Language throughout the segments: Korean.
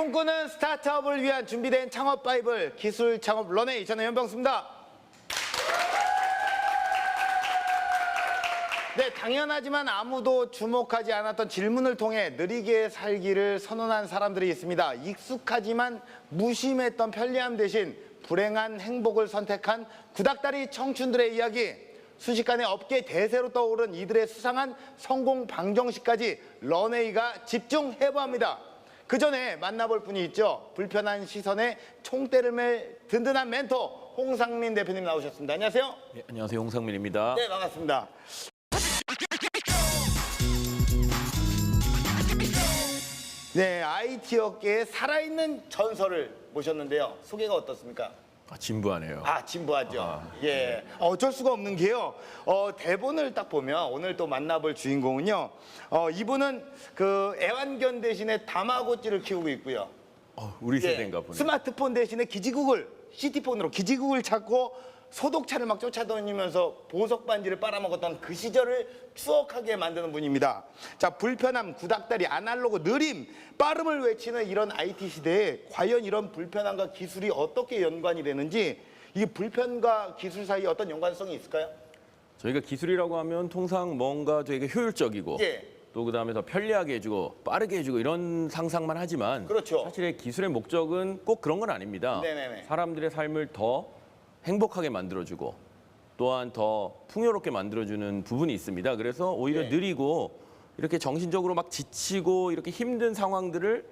꿈꾸는 스타트업을 위한 준비된 창업 바이블 기술 창업 런웨이, 저는 연병수입니다. 네, 당연하지만 아무도 주목하지 않았던 질문을 통해 느리게 살기를 선언한 사람들이 있습니다. 익숙하지만 무심했던 편리함 대신 불행한 행복을 선택한 구닥다리 청춘들의 이야기, 순식간에 업계 대세로 떠오른 이들의 수상한 성공 방정식까지 런웨이가 집중해보합니다. 그 전에 만나볼 분이 있죠. 불편한 시선에 총대를 맬 든든한 멘토 홍상민 대표님 나오셨습니다. 안녕하세요. 네, 안녕하세요. 홍상민입니다. 네, 반갑습니다. 네, IT 업계의 살아있는 전설을 모셨는데요. 소개가 어떻습니까? 진부하네요. 진부하죠. 예, 어쩔 수가 없는 게요. 대본을 딱 보면 오늘 또 만나볼 주인공은요. 이분은 그 애완견 대신에 다마고찌를 키우고 있고요. 우리 세대인가 보네. 스마트폰 대신에 기지국을, 시티폰으로 기지국을 찾고 소독차를 막 쫓아다니면서 보석 반지를 빨아먹었던 그 시절을 추억하게 만드는 분입니다. 자, 불편함, 구닥다리, 아날로그, 느림, 빠름을 외치는 이런 IT 시대에 과연 이런 불편함과 기술이 어떻게 연관이 되는지, 이게 불편과 기술 사이에 어떤 연관성이 있을까요? 저희가 기술이라고 하면 통상 뭔가 되게 효율적이고 또 그다음에 더 편리하게 해주고 빠르게 해주고 이런 상상만 하지만 그렇죠. 사실 기술의 목적은 꼭 그런 건 아닙니다. 네네네. 사람들의 삶을 더 행복하게 만들어주고 또한 더 풍요롭게 만들어주는 부분이 있습니다. 그래서 오히려 느리고 이렇게 정신적으로 막 지치고 이렇게 힘든 상황들을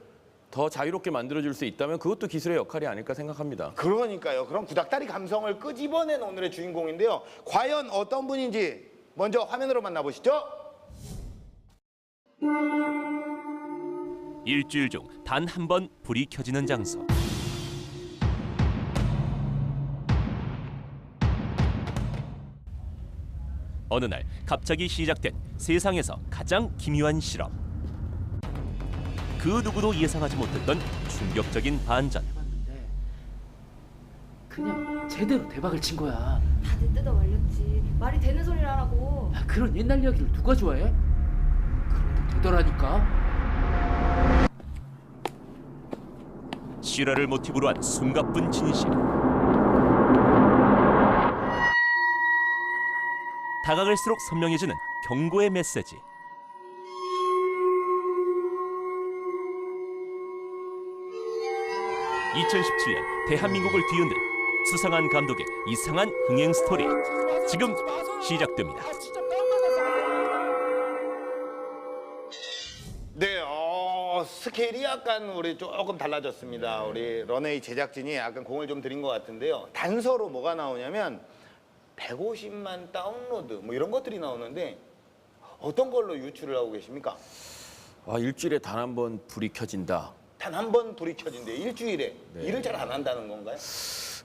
더 자유롭게 만들어줄 수 있다면 그것도 기술의 역할이 아닐까 생각합니다. 그러니까요. 그런 구닥다리 감성을 끄집어낸 오늘의 주인공인데요. 과연 어떤 분인지 먼저 화면으로 만나보시죠. 일주일 중 단 한 번 불이 켜지는 장소. 어느 날 갑자기 시작된 세상에서 가장 기묘한 실험. 그 누구도 예상하지 못했던 충격적인 반전. 그냥 제대로 대박을 친 거야. 다들 뜯어 말렸지. 말이 되는 소리를 하라고. 야, 그런 옛날 이야기를 누가 좋아해? 그래도 되더라니까. 실화를 모티브로 한 숨가쁜 진실. 다가갈수록 선명해지는 경고의 메시지. (2017년) 대한민국을 뒤흔든 수상한 감독의 이상한 흥행 스토리 지금 시작됩니다. 네, 스케일이 약간 우리 조금 달라졌습니다. 우리 런웨이 제작진이 약간 공을 좀 들인 것 같은데요. 단서로 뭐가 나오냐면 150만 다운로드 뭐 이런 것들이 나오는데 어떤 걸로 유출을 하고 계십니까? 일주일에 단 한 번 불이 켜진다. 단 한 번 불이 켜진대 일주일에. 일을 잘 안 한다는 건가요?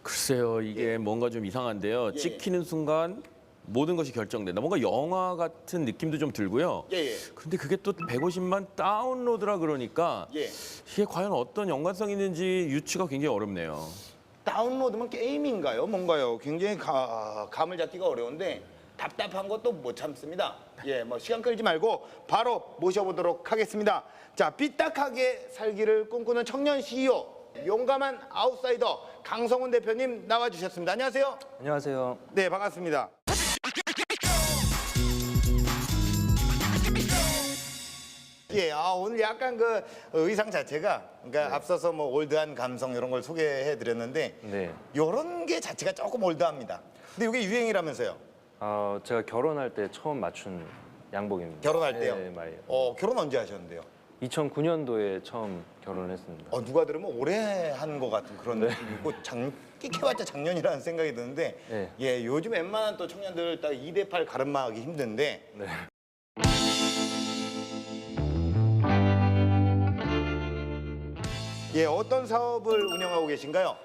글쎄요, 이게 뭔가 좀 이상한데요. 찍히는 순간 모든 것이 결정된다. 뭔가 영화 같은 느낌도 좀 들고요. 그런데 그게 또 150만 다운로드라 그러니까 이게 과연 어떤 연관성이 있는지 유추가 굉장히 어렵네요. 다운로드면 게임인가요? 뭔가요? 굉장히 감을 잡기가 어려운데 답답한 것도 못 참습니다. 뭐 시간 끌지 말고 바로 모셔보도록 하겠습니다. 자, 삐딱하게 살기를 꿈꾸는 청년 CEO, 용감한 아웃사이더 강성훈 대표님 나와주셨습니다. 안녕하세요. 안녕하세요. 네, 반갑습니다. 오늘 약간 그 의상 자체가 그러니까 앞서서 뭐 올드한 감성 이런 걸 소개해 드렸는데 이런 게 자체가 조금 올드합니다. 근데 이게 유행이라면서요? 제가 결혼할 때 처음 맞춘 양복입니다. 결혼할 때요? 네, 맞아요. 결혼 언제 하셨는데요? 2009년도에 처음 결혼했습니다. 누가 들으면 오래 한 것 같은 그런 느낌이고 끼켜봤자 작년이라는 생각이 드는데 요즘 웬만한 또 청년들 딱 2대8 가름막하기 힘든데 어떤 사업을 운영하고 계신가요?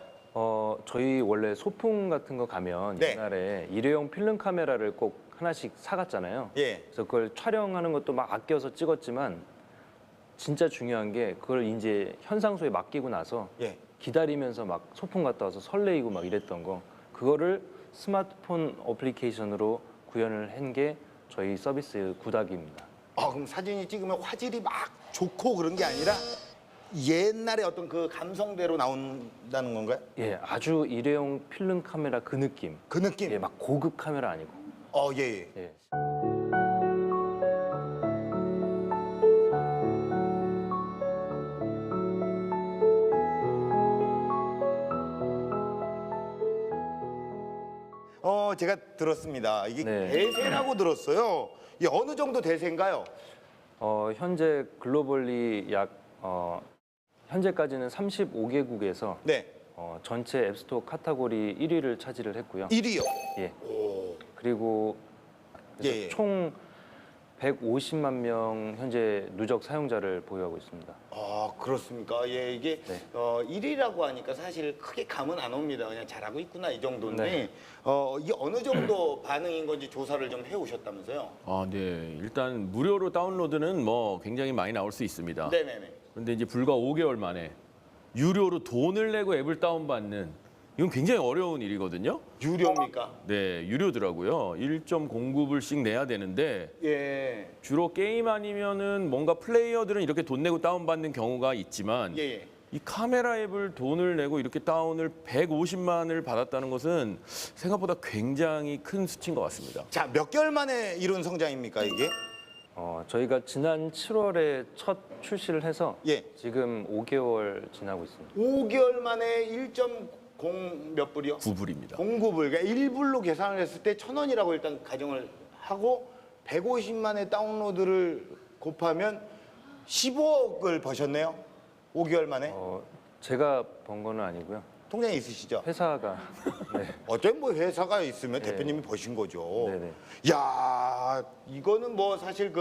저희 원래 소풍 같은 거 가면 옛날에 일회용 필름 카메라를 꼭 하나씩 사갔잖아요. 그래서 그걸 촬영하는 것도 막 아껴서 찍었지만 진짜 중요한 게 그걸 이제 현상소에 맡기고 나서 기다리면서 막 소풍 갔다 와서 설레이고 막 이랬던 거, 그거를 스마트폰 어플리케이션으로 구현을 한 게 저희 서비스 구닥입니다. 그럼 사진이 찍으면 화질이 막 좋고 그런 게 아니라 옛날에 어떤 그 감성대로 나온다는 건가요? 예, 아주 일회용 필름 카메라 그 느낌. 그 느낌? 예, 막 고급 카메라 아니고. 예. 예. 제가 들었습니다. 이게 네. 대세라고 들었어요. 이게 어느 정도 대세인가요? 현재 글로벌리 현재까지는 35개국에서 네. 전체 앱스토어 카테고리 1위를 차지를 했고요. 1위요. 예. 오. 그리고 그래서 예. 총 150만 명 현재 누적 사용자를 보유하고 있습니다. 그렇습니까? 예, 이게 네. 1위라고 하니까 사실 크게 감은 안 옵니다. 그냥 잘하고 있구나 이 정도인데 네. 이게 어느 정도 반응인 건지 조사를 좀 해오셨다면서요? 네. 일단 무료로 다운로드는 뭐 굉장히 많이 나올 수 있습니다. 네네네. 그런데 이제 불과 5개월 만에 유료로 돈을 내고 앱을 다운받는 이건 굉장히 어려운 일이거든요. 유료입니까? 네, 유료더라고요. 1.09불씩 내야 되는데 예. 주로 게임 아니면은 뭔가 플레이어들은 이렇게 돈 내고 다운받는 경우가 있지만 예. 이 카메라 앱을 돈을 내고 이렇게 다운을 150만을 받았다는 것은 생각보다 굉장히 큰 수치인 것 같습니다. 자, 몇 개월 만에 이룬 성장입니까 이게? 저희가 지난 7월에 첫 출시를 해서 예. 지금 5개월 지나고 있습니다. 5개월 만에 1.0 몇 불이요? 9불입니다. 09불. 그러니까 1불로 계산을 했을 때 1,000원이라고 일단 가정을 하고 150만의 다운로드를 곱하면 15억을 버셨네요. 5개월 만에. 제가 번 거는 아니고요. 통장에 있으시죠? 회사가 네. 어떤 뭐 회사가 있으면 네. 대표님이 버신 거죠. 네네. 야, 이거는 뭐 사실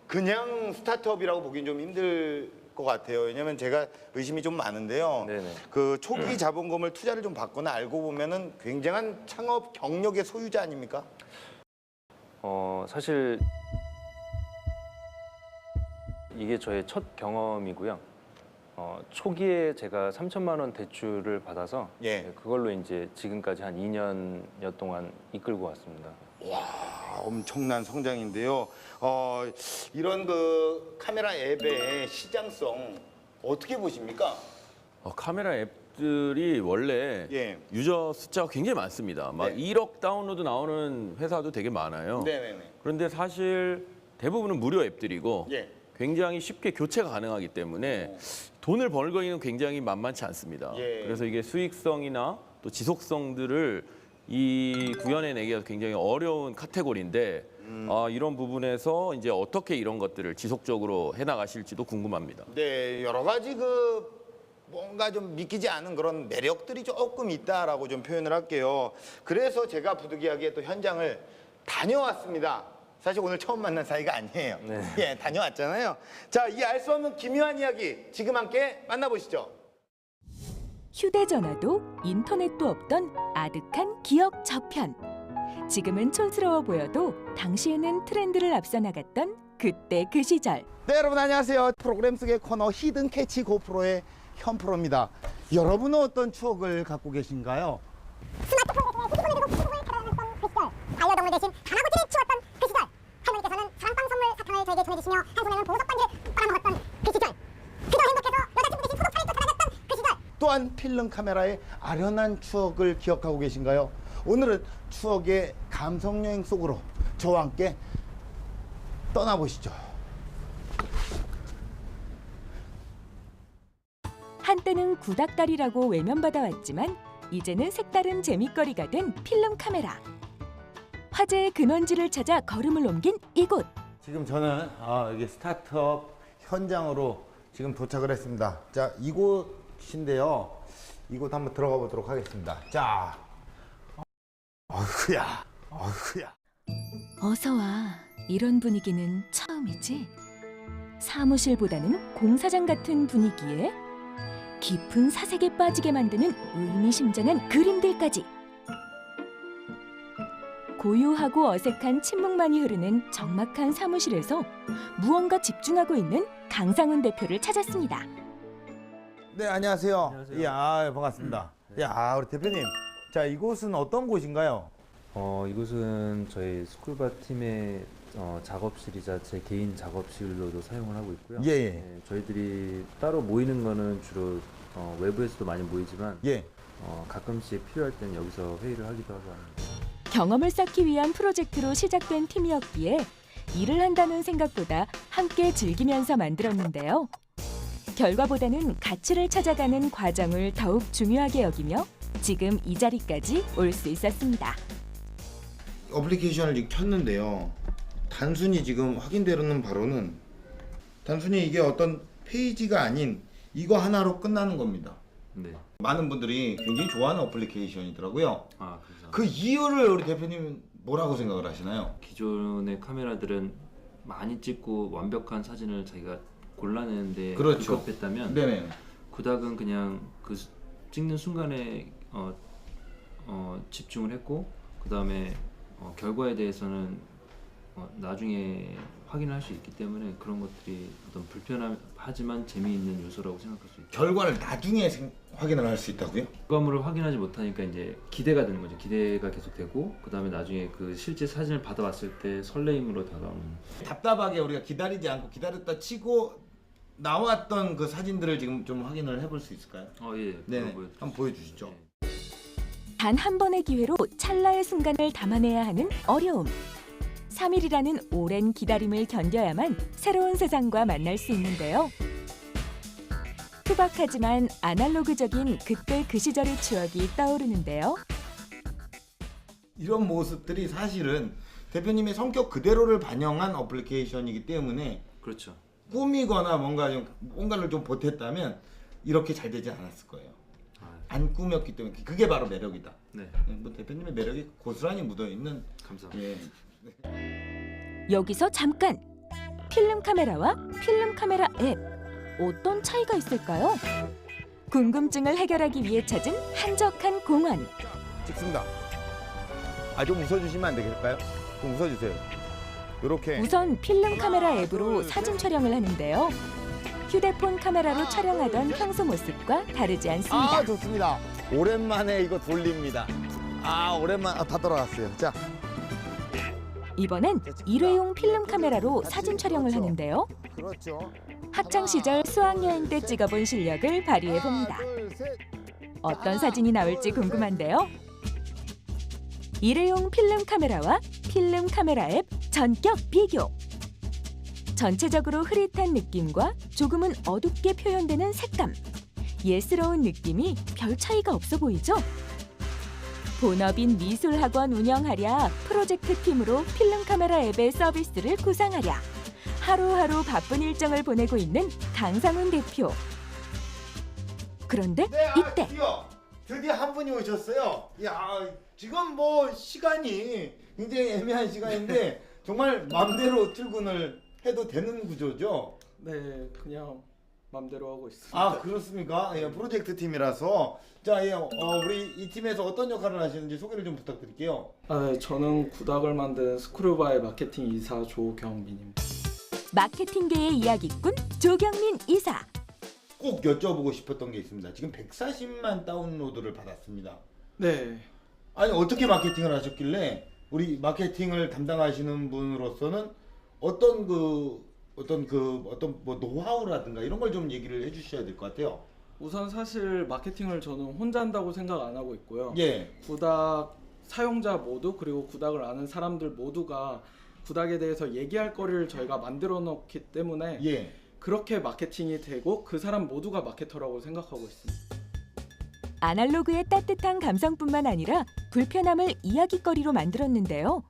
그냥 스타트업이라고 보기엔 좀 힘들 것 같아요. 왜냐면 제가 의심이 좀 많은데요. 네네. 그 초기 자본금을 투자를 좀 받거나 알고 보면은 굉장한 창업 경력의 소유자 아닙니까? 사실 이게 저의 첫 경험이고요. 초기에 제가 3천만 원 대출을 받아서 예. 그걸로 이제 지금까지 한 2년여 동안 이끌고 왔습니다. 엄청난 성장인데요. 이런 그 카메라 앱의 시장성 어떻게 보십니까? 카메라 앱들이 원래 예. 유저 숫자가 굉장히 많습니다. 막 네. 1억 다운로드 나오는 회사도 되게 많아요. 네네네. 그런데 사실 대부분은 무료 앱들이고 예. 굉장히 쉽게 교체가 가능하기 때문에 돈을 벌기는 굉장히 만만치 않습니다. 예. 그래서 이게 수익성이나 또 지속성들을 이 구현해내기가 굉장히 어려운 카테고리인데 이런 부분에서 이제 어떻게 이런 것들을 지속적으로 해나가실지도 궁금합니다. 네, 여러 가지 뭔가 좀 믿기지 않은 그런 매력들이 조금 있다라고 좀 표현을 할게요. 그래서 제가 부득이하게 또 현장을 다녀왔습니다. 사실 오늘 처음 만난 사이가 아니에요. 네. 예, 다녀왔잖아요. 자, 이 알 수 없는 기묘한 이야기 지금 함께 만나보시죠. 휴대전화도 인터넷도 없던 아득한 기억 저편. 지금은 촌스러워 보여도 당시에는 트렌드를 앞서 나갔던 그때 그 시절. 네, 여러분 안녕하세요. 프로그램 속의 코너 히든 캐치 고프로의 현프로입니다. 여러분은 어떤 추억을 갖고 계신가요? 반려동물 대신 다마고치를 키웠던 그 시절. 할머니께서는 장빵 선물 사탕을 저에게 전해주시며 한 손에는 보석 반지를 빨아먹었던 그 시절. 그저 행복해서 여자친구 대신 소독차를 쫓아다녔던 그 시절. 또한 필름 카메라의 아련한 추억을 기억하고 계신가요? 오늘은 추억의 감성 여행 속으로 저와 함께 떠나보시죠. 한때는 구닥다리라고 외면받아왔지만 이제는 색다른 재밌거리가 된 필름 카메라. 화제의 근원지를 찾아 걸음을 옮긴 이곳. 지금 저는 여기 스타트업 현장으로 지금 도착을 했습니다. 자, 이곳인데요. 이곳 한번 들어가 보도록 하겠습니다. 자, 어휴야. 어서 와. 이런 분위기는 처음이지. 사무실보다는 공사장 같은 분위기에 깊은 사색에 빠지게 만드는 의미심장한 그림들까지. 고요하고 어색한 침묵만이 흐르는 적막한 사무실에서 무언가 집중하고 있는 강상훈 대표를 찾았습니다. 네, 안녕하세요. 안녕하세요. 야, 반갑습니다. 야, 우리 대표님. 자, 이곳은 어떤 곳인가요? 이곳은 저희 스쿨바 팀의 작업실이자 제 개인 작업실로도 사용을 하고 있고요. 예. 네, 저희들이 따로 모이는 거는 주로 외부에서도 많이 모이지만 예. 가끔씩 필요할 때는 여기서 회의를 하기도 하고 합니다. 경험을 쌓기 위한 프로젝트로 시작된 팀이었기에 일을 한다는 생각보다 함께 즐기면서 만들었는데요. 결과보다는 가치를 찾아가는 과정을 더욱 중요하게 여기며 지금 이 자리까지 올 수 있었습니다. 어플리케이션을 켰는데요. 단순히 지금 확인되는 바로는 단순히 이게 어떤 페이지가 아닌 이거 하나로 끝나는 겁니다. 네. 많은 분들이 굉장히 좋아하는 어플리케이션이더라고요. 감사합니다. 그 이유를 우리 대표님 뭐라고 생각을 하시나요? 기존의 카메라들은 많이 찍고 완벽한 사진을 자기가 골라내는데 그렇죠. 급급했다면 네네. 구닥은 그냥 그 찍는 순간에 집중을 했고 그 다음에 결과에 대해서는 나중에 확인을 할 수 있기 때문에 그런 것들이 어떤 불편하지만 재미있는 요소라고 생각할 수 있죠. 결과를 나중에 확인을 할 수 있다고요? 결과물을 확인하지 못하니까 이제 기대가 되는 거죠. 기대가 계속되고 그 다음에 나중에 그 실제 사진을 받아봤을 때 설레임으로 다가오는. 답답하게 우리가 기다리지 않고 기다렸다 치고 나왔던 그 사진들을 지금 좀 확인을 해볼 수 있을까요? 예. 네네. 한번 보여주시죠. 단 한 번의 기회로 찰나의 순간을 담아내야 하는 어려움. 3일이라는 오랜 기다림을 견뎌야만 새로운 세상과 만날 수 있는데요. 투박하지만 아날로그적인 그때 그 시절의 추억이 떠오르는데요. 이런 모습들이 사실은 대표님의 성격 그대로를 반영한 어플리케이션이기 때문에 그렇죠. 꾸미거나 뭔가를 좀 보탰다면 이렇게 잘 되지 않았을 거예요. 안 꾸몄기 때문에 그게 바로 매력이다. 네. 뭐 대표님의 매력이 고스란히 묻어있는. 감사합니다. 예. 여기서 잠깐! 필름 카메라와 필름 카메라 앱, 어떤 차이가 있을까요? 궁금증을 해결하기 위해 찾은 한적한 공원. 찍습니다. 좀 웃어주시면 안 될까요? 좀 웃어주세요. 이렇게. 우선 필름 카메라 앱으로 사진 촬영을 하는데요. 휴대폰 카메라로 촬영하던 평소 모습과 다르지 않습니다. 좋습니다. 오랜만에 이거 돌립니다. 다 돌아갔어요. 자. 이번엔 일회용 필름 카메라로 사진 촬영을 하는데요. 그렇죠. 학창 시절 수학여행 때 찍어본 실력을 발휘해 봅니다. 어떤 사진이 나올지 궁금한데요. 일회용 필름 카메라와 필름 카메라 앱 전격 비교. 전체적으로 흐릿한 느낌과 조금은 어둡게 표현되는 색감. 예스러운 느낌이 별 차이가 없어 보이죠? 본업인 미술학원 운영하랴 프로젝트 팀으로 필름 카메라 앱의 서비스를 구상하랴 하루하루 바쁜 일정을 보내고 있는 강상훈 대표. 그런데 이때 드디어 한 분이 오셨어요. 지금 시간이 굉장히 애매한 시간인데 정말 마음대로 출근을 해도 되는 구조죠? 네, 그냥 맘대로 하고 있습니다. 그렇습니까? 프로젝트 팀이라서. 자, 우리 이 팀에서 어떤 역할을 하시는지 소개를 좀 부탁드릴게요. 네, 저는 구닥을 만든 스크루바의 마케팅 이사 조경민입니다. 마케팅계의 이야기꾼 조경민 이사. 꼭 여쭤보고 싶었던 게 있습니다. 지금 140만 다운로드를 받았습니다. 네. 아니 어떻게 마케팅을 하셨길래 우리 마케팅을 담당하시는 분으로서는 어떤 노하우라든가 이런 걸 좀 얘기를 해주셔야 될 것 같아요. 우선 사실 마케팅을 저는 혼자 한다고 생각 안 하고 있고요. 예. 구닥 사용자 모두 그리고 구닥을 아는 사람들 모두가 구닥에 대해서 얘기할 거리를 저희가 만들어 놓기 때문에 예. 그렇게 마케팅이 되고 그 사람 모두가 마케터라고 생각하고 있습니다. 아날로그의 따뜻한 감성뿐만 아니라 불편함을 이야깃거리로 만들었는데요.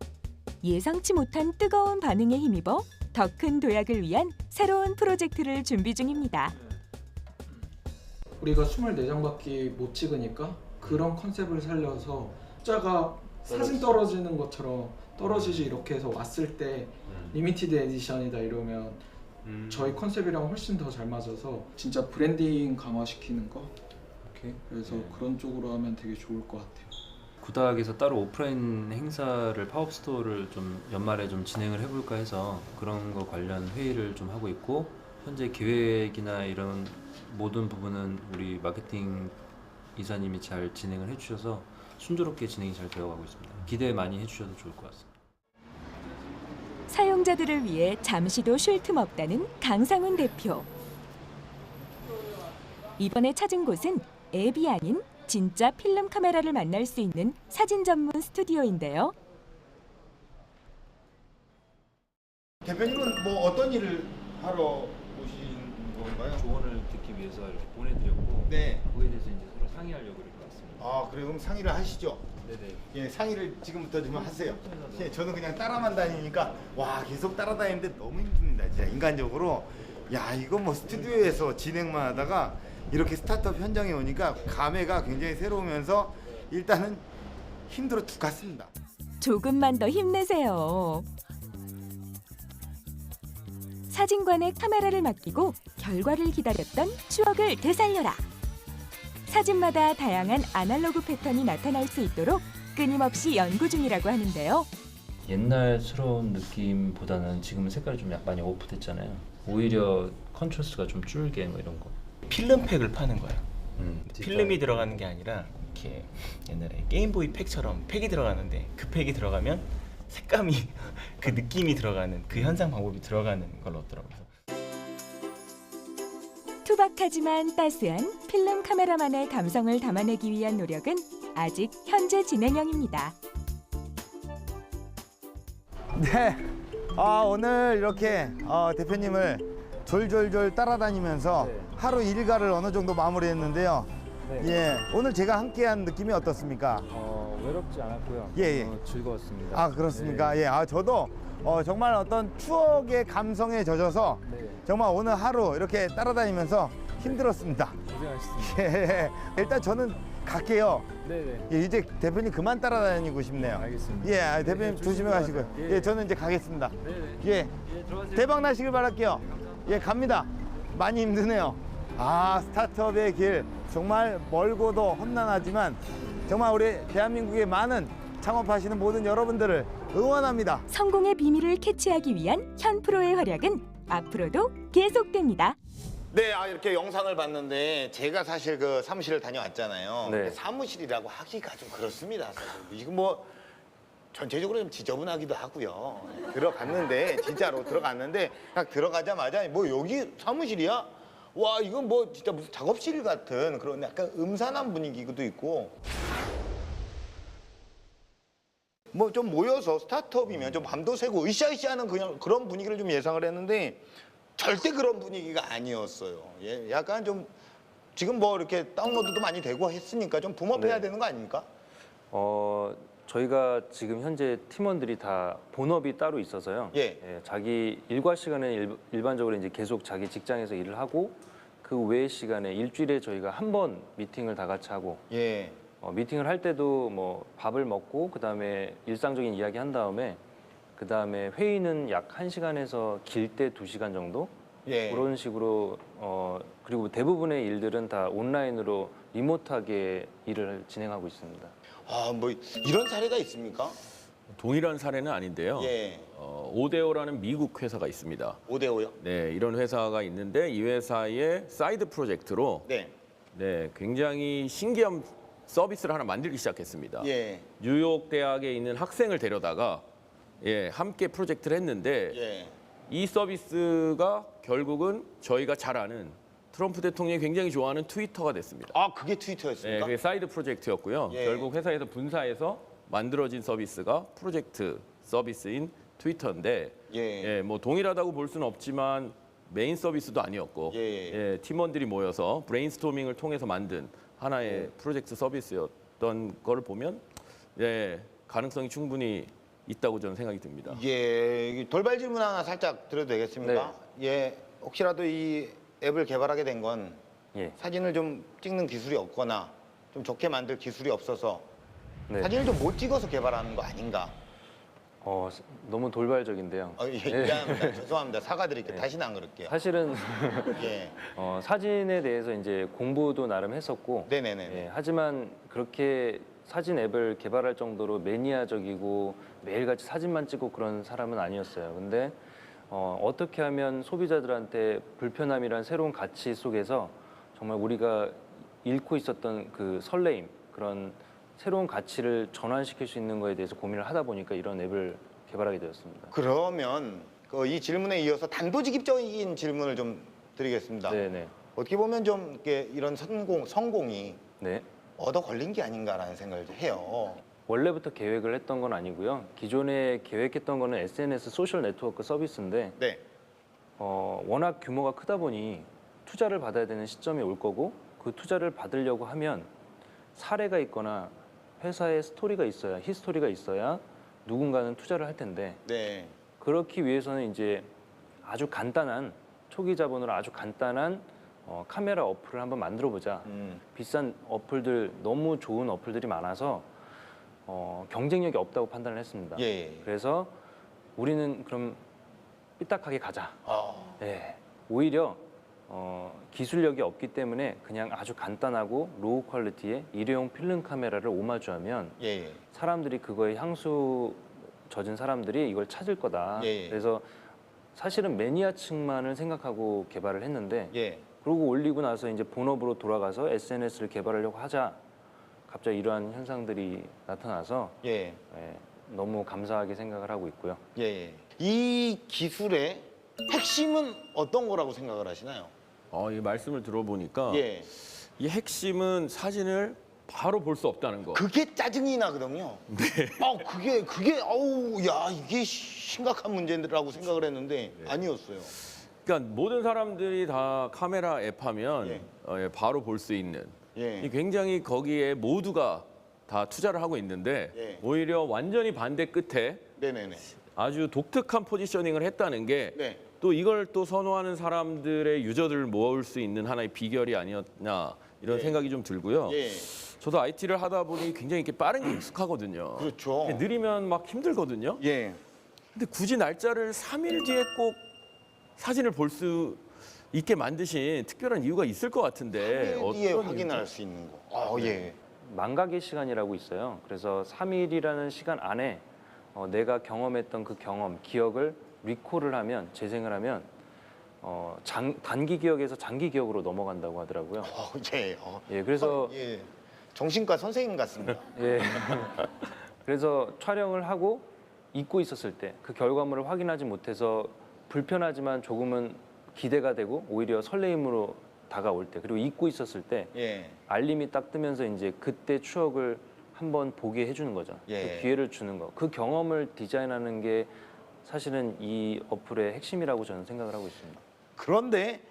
예상치 못한 뜨거운 반응에 힘입어 더 큰 도약을 위한 새로운 프로젝트를 준비 중입니다. 우리가 24장밖에 못 찍으니까 그런 컨셉을 살려서 숫자가 사진 떨어지는 것처럼 떨어지지 이렇게 해서 왔을 때 리미티드 에디션이다 이러면 저희 컨셉이랑 훨씬 더 잘 맞아서 진짜 브랜딩 강화시키는 거. 그래서 그런 쪽으로 하면 되게 좋을 것 같아요. 구닥에서 따로 오프라인 행사를 팝업 스토어를 좀 연말에 좀 진행을 해볼까 해서 그런 거 관련 회의를 좀 하고 있고 현재 계획이나 이런 모든 부분은 우리 마케팅 이사님이 잘 진행을 해주셔서 순조롭게 진행이 잘 되어가고 있습니다. 기대 많이 해주셔도 좋을 것 같습니다. 사용자들을 위해 잠시도 쉴 틈 없다는 강상훈 대표. 이번에 찾은 곳은 앱이 아닌 진짜 필름 카메라를 만날 수 있는 사진 전문 스튜디오인데요. 대표님은 뭐 어떤 일을 하러 오신 건가요? 조언을 듣기 위해서 이렇게 보내드렸고 네. 그거에 대해서 이제 서로 상의하려고 이렇게 왔습니다. 아, 그래 그럼 상의를 하시죠. 네네. 예, 상의를 지금부터 좀 하세요. 예, 저는 그냥 따라만 다니니까 와 계속 따라다니는데 너무 힘듭니다. 진짜 인간적으로 야 이거 뭐 스튜디오에서 진행만 하다가 이렇게 스타트업 현장에 오니까 감회가 굉장히 새로우면서 일단은 힘들어 죽겠습니다. 조금만 더 힘내세요. 사진관에 카메라를 맡기고 결과를 기다렸던 추억을 되살려라. 사진마다 다양한 아날로그 패턴이 나타날 수 있도록 끊임없이 연구 중이라고 하는데요. 옛날스러운 느낌보다는 지금은 색깔이 좀 많이 오프됐잖아요. 오히려 컨트라스트가 좀 줄게 뭐 이런 거. 필름팩을 파는 거예요. 필름이 들어가는 게 아니라 이렇게 옛날에 게임보이 팩처럼 팩이 들어가는데 그 팩이 들어가면 색감이 그 느낌이 들어가는 그 현상 방법이 들어가는 걸 넣더라고요. 투박하지만 따스한 필름 카메라만의 감성을 담아내기 위한 노력은 아직 현재 진행형입니다. 네. 오늘 이렇게 대표님을 졸졸졸 따라다니면서 하루 일과를 어느 정도 마무리했는데요. 예, 오늘 제가 함께한 느낌이 어떻습니까? 외롭지 않았고요. 예. 즐거웠습니다. 아, 그렇습니까? 예, 저도 정말 어떤 추억의 감성에 젖어서 정말 오늘 하루 이렇게 따라다니면서 힘들었습니다. 고생하셨습니다. 예, 일단 저는 갈게요. 네네. 예, 이제 대표님 그만 따라다니고 싶네요. 알겠습니다. 예, 대표님 조심히 가시고요. 예. 예, 저는 이제 가겠습니다. 네네. 예, 들어가세요. 대박 나시길 바랄게요. 예, 갑니다. 많이 힘드네요. 스타트업의 길 정말 멀고도 험난하지만 정말 우리 대한민국의 많은 창업하시는 모든 여러분들을 응원합니다. 성공의 비밀을 캐치하기 위한 현 프로의 활약은 앞으로도 계속됩니다. 네, 이렇게 영상을 봤는데 제가 사실 그 사무실을 다녀왔잖아요. 네. 근데 사무실이라고 하기가 좀 그렇습니다. 사실. 이거 뭐 전체적으로 좀 지저분하기도 하고요. 들어갔는데 진짜로 들어갔는데 딱 들어가자마자 뭐 여기 사무실이야? 와, 이건 뭐 진짜 무슨 작업실 같은 그런 약간 음산한 분위기도 있고. 뭐 좀 모여서 스타트업이면 좀 밤도 새고 으쌰으쌰하는 그냥 그런 분위기를 좀 예상을 했는데 절대 그런 분위기가 아니었어요. 예, 약간 좀 지금 뭐 이렇게 다운로드도 많이 되고 했으니까 좀 붐업해야 되는 거 아닙니까? 저희가 지금 현재 팀원들이 다 본업이 따로 있어서요. 자기 일과 시간에 일반적으로 이제 계속 자기 직장에서 일을 하고 그 외의 시간에 일주일에 저희가 한 번 미팅을 다 같이 하고 미팅을 할 때도 뭐 밥을 먹고 그다음에 일상적인 이야기 한 다음에 그다음에 회의는 약 1시간에서 길 때 2시간 정도 그런 식으로 그리고 대부분의 일들은 다 온라인으로 리모트하게 일을 진행하고 있습니다. 뭐 이런 사례가 있습니까? 동일한 사례는 아닌데요. 오데오라는 미국 회사가 있습니다. 오데오요? 네, 이런 회사가 있는데 이 회사의 사이드 프로젝트로 굉장히 신기한 서비스를 하나 만들기 시작했습니다. 뉴욕 대학에 있는 학생을 데려다가 함께 프로젝트를 했는데 이 서비스가 결국은 저희가 잘 아는 트럼프 대통령이 굉장히 좋아하는 트위터가 됐습니다. 그게 트위터였습니까? 네, 그게 사이드 프로젝트였고요. 결국 회사에서 분사해서 만들어진 서비스가 프로젝트 서비스인 트위터인데 뭐 동일하다고 볼 수는 없지만 메인 서비스도 아니었고 팀원들이 모여서 브레인스토밍을 통해서 만든 하나의 프로젝트 서비스였던 걸 보면 가능성이 충분히 있다고 저는 생각이 듭니다. 돌발 질문 하나 살짝 드려도 되겠습니까? 혹시라도 이 앱을 개발하게 된 건 사진을 좀 찍는 기술이 없거나 좀 좋게 만들 기술이 없어서 사진을 좀 못 찍어서 개발하는 거 아닌가? 너무 돌발적인데요. 미안합니다. 죄송합니다. 사과드릴게요. 다시는 안 그럴게요. 사실은 사진에 대해서 이제 공부도 나름 했었고 하지만 그렇게 사진 앱을 개발할 정도로 매니아적이고 매일같이 사진만 찍고 그런 사람은 아니었어요. 근데 어떻게 하면 소비자들한테 불편함이란 새로운 가치 속에서 정말 우리가 잃고 있었던 그 설레임, 그런 새로운 가치를 전환시킬 수 있는 거에 대해서 고민을 하다 보니까 이런 앱을 개발하게 되었습니다. 그러면 이 질문에 이어서 단도직입적인 질문을 좀 드리겠습니다. 네네. 어떻게 보면 좀 이렇게 이런 성공이 네. 얻어 걸린 게 아닌가라는 생각을 해요. 원래부터 계획을 했던 건 아니고요. 기존에 계획했던 거는 SNS 소셜 네트워크 서비스인데 네. 워낙 규모가 크다 보니 투자를 받아야 되는 시점이 올 거고 그 투자를 받으려고 하면 사례가 있거나 회사의 스토리가 있어야 히스토리가 있어야 누군가는 투자를 할 텐데 네. 그렇기 위해서는 이제 아주 간단한 초기 자본으로 아주 간단한 카메라 어플을 한번 만들어 보자. 비싼 어플들 너무 좋은 어플들이 많아서 경쟁력이 없다고 판단을 했습니다. 예. 그래서 우리는 그럼 삐딱하게 가자. 아. 네. 오히려 기술력이 없기 때문에 그냥 아주 간단하고 로우 퀄리티의 일회용 필름 카메라를 오마주하면 예. 사람들이 그거에 향수 젖은 사람들이 이걸 찾을 거다. 예. 그래서 사실은 매니아층만을 생각하고 개발을 했는데 예. 그러고 올리고 나서 이제 본업으로 돌아가서 SNS를 개발하려고 하자 갑자기 이러한 현상들이 나타나서 예. 너무 감사하게 생각을 하고 있고요. 예. 이 기술의 핵심은 어떤 거라고 생각을 하시나요? 이 말씀을 들어보니까 예. 이 핵심은 사진을 바로 볼 수 없다는 거. 그게 짜증이 나거든요. 네. 이게 심각한 문제라고 생각을 했는데 아니었어요. 그러니까 모든 사람들이 다 카메라 앱 하면 바로 볼 수 있는 예. 굉장히 거기에 모두가 다 투자를 하고 있는데 예. 오히려 완전히 반대 끝에 네네네. 아주 독특한 포지셔닝을 했다는 게 네. 또 이걸 또 선호하는 사람들의 유저들을 모을 수 있는 하나의 비결이 아니었나 이런 예. 생각이 좀 들고요. 예. 저도 IT를 하다 보니 굉장히 이렇게 빠른 게 익숙하거든요. 그렇죠. 느리면 막 힘들거든요. 예. 근데 굳이 날짜를 3일 뒤에 꼭 사진을 볼 수 있게 만드신 특별한 이유가 있을 것 같은데 3일 뒤에 어떤 확인할 이유죠? 수 있는 거. 예. 망각의 시간이라고 있어요. 그래서 3일이라는 시간 안에 내가 경험했던 그 경험, 기억을 리콜을 하면, 재생을 하면 단기 기억에서 장기 기억으로 넘어간다고 하더라고요. 예. 예, 그래서 예. 정신과 선생님 같습니다. 예. 그래서 촬영을 하고 잊고 있었을 때 그 결과물을 확인하지 못해서 불편하지만 조금은 기대가 되고 오히려 설레임으로 다가올 때 그리고 잊고 있었을 때 예. 알림이 딱 뜨면서 이제 그때 추억을 한번 보게 해주는 거죠. 예. 그 기회를 주는 거. 그 경험을 디자인하는 게 사실은 이 어플의 핵심이라고 저는 생각을 하고 있습니다. 그런데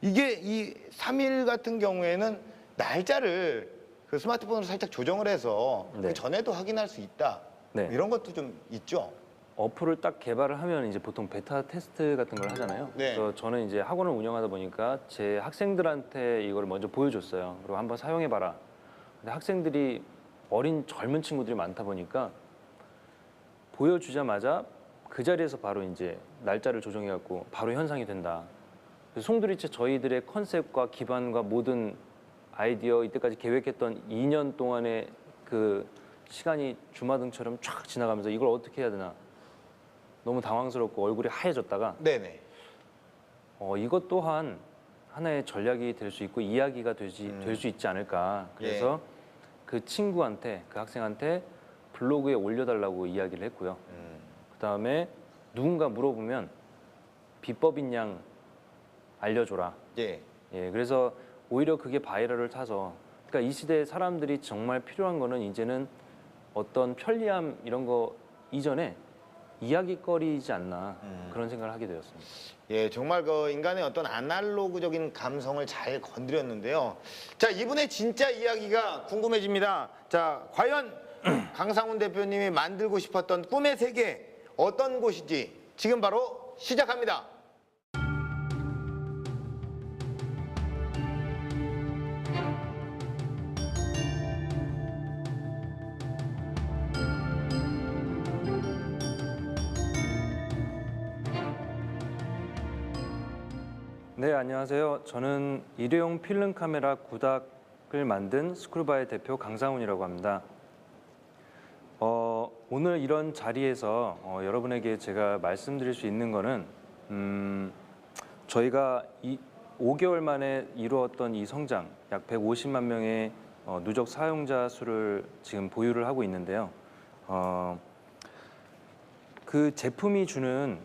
이게 이 3일 같은 경우에는 날짜를 그 스마트폰으로 살짝 조정을 해서 네. 그 전에도 확인할 수 있다. 네. 이런 것도 좀 있죠. 어플을 딱 개발을 하면 이제 보통 베타 테스트 같은 걸 하잖아요. 네. 그래서 저는 이제 학원을 운영하다 보니까 제 학생들한테 이걸 먼저 보여줬어요. 그리고 한번 사용해봐라. 근데 학생들이 어린 젊은 친구들이 많다 보니까 보여주자마자 그 자리에서 바로 이제 날짜를 조정해갖고 바로 현상이 된다. 그래서 송두리째 저희들의 컨셉과 기반과 모든 아이디어 이때까지 계획했던 2년 동안의 그 시간이 주마등처럼 쫙 지나가면서 이걸 어떻게 해야 되나 너무 당황스럽고 얼굴이 하얘졌다가 네네. 이것 또한 하나의 전략이 될 수 있고 이야기가 될 수 있지 않을까. 그래서 그 친구한테 그 학생한테 블로그에 올려달라고 이야기를 했고요. 그다음에 누군가 물어보면 비법인 양 알려줘라. 예. 예, 그래서 오히려 그게 바이럴을 타서 그러니까 이 시대에 사람들이 정말 필요한 거는 이제는 어떤 편리함 이런 거 이전에 이야기거리이지 않나 그런 생각을 하게 되었습니다. 예, 정말 그 인간의 어떤 아날로그적인 감성을 잘 건드렸는데요. 자, 이분의 진짜 이야기가 궁금해집니다. 자, 과연 강상훈 대표님이 만들고 싶었던 꿈의 세계 어떤 곳인지 지금 바로 시작합니다. 네, 안녕하세요. 저는 일회용 필름 카메라 구닥을 만든 스크루바의 대표 강상훈이라고 합니다. 오늘 이런 자리에서 여러분에게 제가 말씀드릴 수 있는 거는 저희가 5개월 만에 이루었던 이 성장, 약 150만 명의 누적 사용자 수를 지금 보유를 하고 있는데요. 그 제품이 주는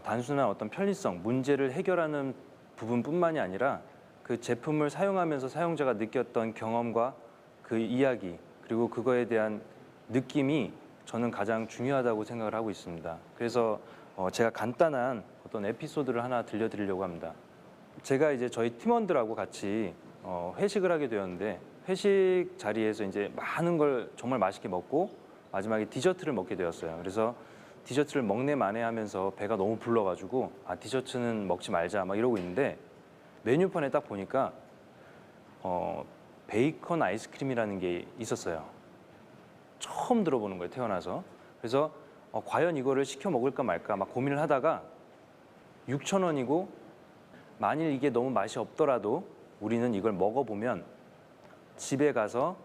단순한 어떤 편리성, 문제를 해결하는 부분뿐만이 아니라 그 제품을 사용하면서 사용자가 느꼈던 경험과 그 이야기 그리고 그거에 대한 느낌이 저는 가장 중요하다고 생각을 하고 있습니다. 그래서 제가 간단한 어떤 에피소드를 하나 들려드리려고 합니다. 제가 이제 저희 팀원들하고 같이 회식을 하게 되었는데 회식 자리에서 이제 많은 걸 정말 맛있게 먹고 마지막에 디저트를 먹게 되었어요. 그래서 디저트를 먹네 마네 하면서 배가 너무 불러가지고 아 디저트는 먹지 말자 막 이러고 있는데 메뉴판에 딱 보니까 베이컨 아이스크림이라는 게 있었어요. 처음 들어보는 거예요, 태어나서. 그래서 과연 이거를 시켜 먹을까 말까 막 고민을 하다가 6,000원이고 만일 이게 너무 맛이 없더라도 우리는 이걸 먹어보면 집에 가서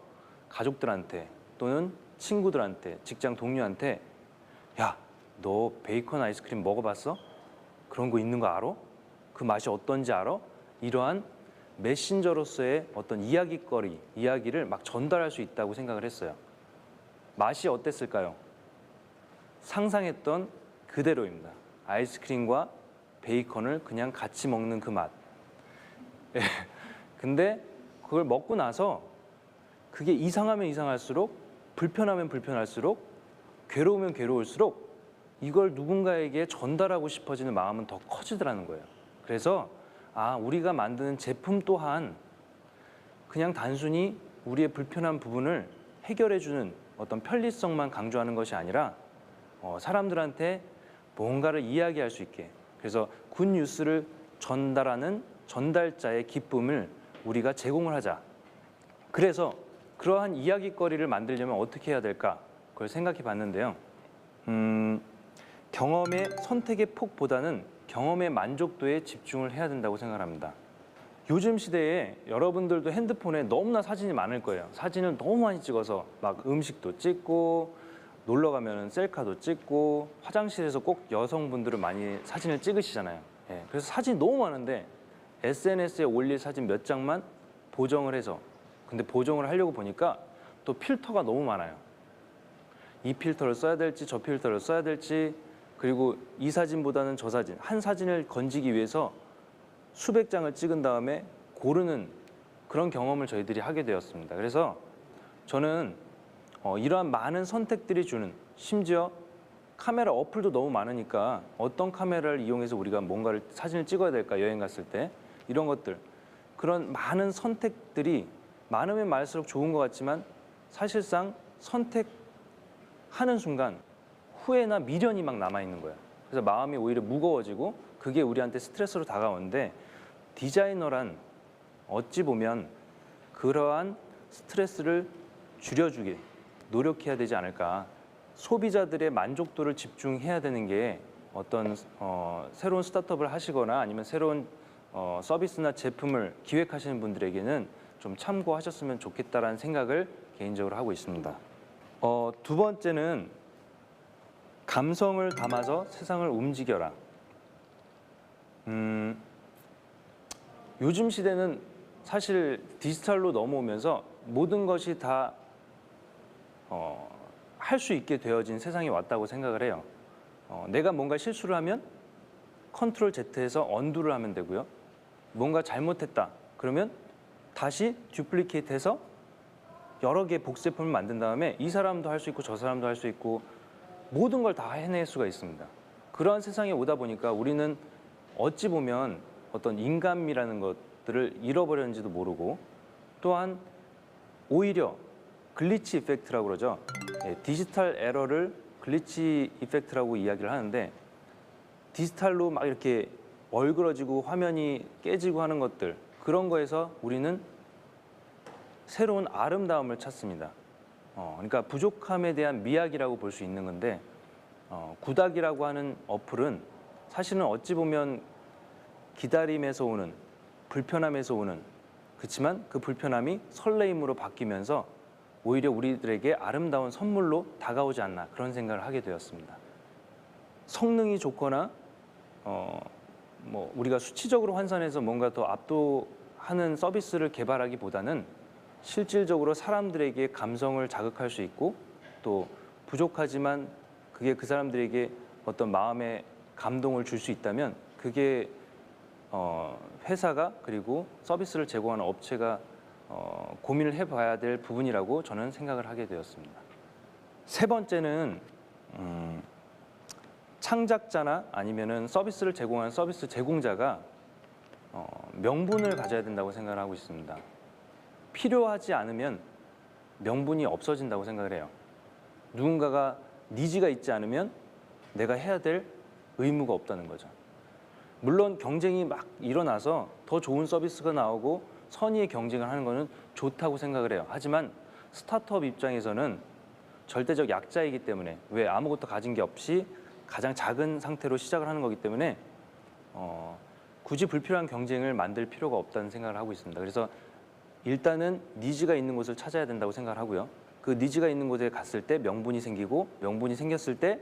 가족들한테 또는 친구들한테 직장 동료한테 야, 너 베이컨 아이스크림 먹어봤어? 그런 거 있는 거 알아? 그 맛이 어떤지 알아? 이러한 메신저로서의 어떤 이야기거리, 이야기를 막 전달할 수 있다고 생각을 했어요. 맛이 어땠을까요? 상상했던 그대로입니다. 아이스크림과 베이컨을 그냥 같이 먹는 그 맛. 근데 그걸 먹고 나서 그게 이상하면 이상할수록 불편하면 불편할수록 괴로우면 괴로울수록 이걸 누군가에게 전달하고 싶어지는 마음은 더 커지더라는 거예요. 그래서 우리가 만드는 제품 또한 그냥 단순히 우리의 불편한 부분을 해결해주는 어떤 편리성만 강조하는 것이 아니라 사람들한테 뭔가를 이야기할 수 있게 그래서 굿뉴스를 전달하는 전달자의 기쁨을 우리가 제공을 하자. 그래서 그러한 이야기거리를 만들려면 어떻게 해야 될까? 그걸 생각해 봤는데요. 경험의 선택의 폭보다는 경험의 만족도에 집중을 해야 된다고 생각합니다. 요즘 시대에 여러분들도 핸드폰에 너무나 사진이 많을 거예요. 사진을 너무 많이 찍어서 막 음식도 찍고 놀러 가면 셀카도 찍고 화장실에서 꼭 여성분들은 많이 사진을 찍으시잖아요. 그래서 사진이 너무 많은데 SNS에 올릴 사진 몇 장만 보정을 해서 근데 보정을 하려고 보니까 또 필터가 너무 많아요. 이 필터를 써야 될지 저 필터를 써야 될지 그리고 이 사진보다는 저 사진 한 사진을 건지기 위해서 수백 장을 찍은 다음에 고르는 그런 경험을 저희들이 하게 되었습니다. 그래서 저는 이러한 많은 선택들이 주는 심지어 카메라 어플도 너무 많으니까 어떤 카메라를 이용해서 우리가 뭔가를 사진을 찍어야 될까 여행 갔을 때 이런 것들 그런 많은 선택들이 많으면 많을수록 좋은 것 같지만 사실상 선택하는 순간 후회나 미련이 막 남아있는 거예요. 그래서 마음이 오히려 무거워지고 그게 우리한테 스트레스로 다가오는데 디자이너란 어찌 보면 그러한 스트레스를 줄여주게 노력해야 되지 않을까. 소비자들의 만족도를 집중해야 되는 게 어떤 새로운 스타트업을 하시거나 아니면 새로운 서비스나 제품을 기획하시는 분들에게는 좀 참고하셨으면 좋겠다라는 생각을 개인적으로 하고 있습니다. 두 번째는 감성을 담아서 세상을 움직여라. 요즘 시대는 사실 디지털로 넘어오면서 모든 것이 다 할 수 있게 되어진 세상이 왔다고 생각을 해요. 내가 뭔가 실수를 하면 컨트롤 Z에서 언두를 하면 되고요. 뭔가 잘못했다. 그러면 다시 듀플리케이트해서 여러 개의 복제품을 만든 다음에 이 사람도 할 수 있고 저 사람도 할 수 있고 모든 걸 다 해낼 수가 있습니다. 그러한 세상에 오다 보니까 우리는 어찌 보면 어떤 인간미라는 것들을 잃어버렸는지도 모르고 또한 오히려 글리치 이펙트라고 그러죠. 디지털 에러를 글리치 이펙트라고 이야기를 하는데 디지털로 막 이렇게 얼그러지고 화면이 깨지고 하는 것들 그런 거에서 우리는 새로운 아름다움을 찾습니다. 그러니까 부족함에 대한 미학이라고 볼 수 있는 건데 구닥이라고 하는 어플은 사실은 어찌 보면 기다림에서 오는 불편함에서 오는 그렇지만 그 불편함이 설레임으로 바뀌면서 오히려 우리들에게 아름다운 선물로 다가오지 않나 그런 생각을 하게 되었습니다. 성능이 좋거나 뭐 우리가 수치적으로 환산해서 뭔가 더 압도하는 서비스를 개발하기보다는 실질적으로 사람들에게 감성을 자극할 수 있고 또 부족하지만 그게 그 사람들에게 어떤 마음의 감동을 줄 수 있다면 그게 회사가 그리고 서비스를 제공하는 업체가 고민을 해봐야 될 부분이라고 저는 생각을 하게 되었습니다. 세 번째는 창작자나 아니면은 서비스를 제공하는 서비스 제공자가 명분을 가져야 된다고 생각을 하고 있습니다. 필요하지 않으면 명분이 없어진다고 생각을 해요. 누군가가 니즈가 있지 않으면 내가 해야 될 의무가 없다는 거죠. 물론 경쟁이 막 일어나서 더 좋은 서비스가 나오고 선의의 경쟁을 하는 거는 좋다고 생각을 해요. 하지만 스타트업 입장에서는 절대적 약자이기 때문에 왜 아무것도 가진 게 없이 가장 작은 상태로 시작을 하는 거기 때문에 굳이 불필요한 경쟁을 만들 필요가 없다는 생각을 하고 있습니다. 그래서 일단은 니즈가 있는 곳을 찾아야 된다고 생각을 하고요. 그 니즈가 있는 곳에 갔을 때 명분이 생기고 명분이 생겼을 때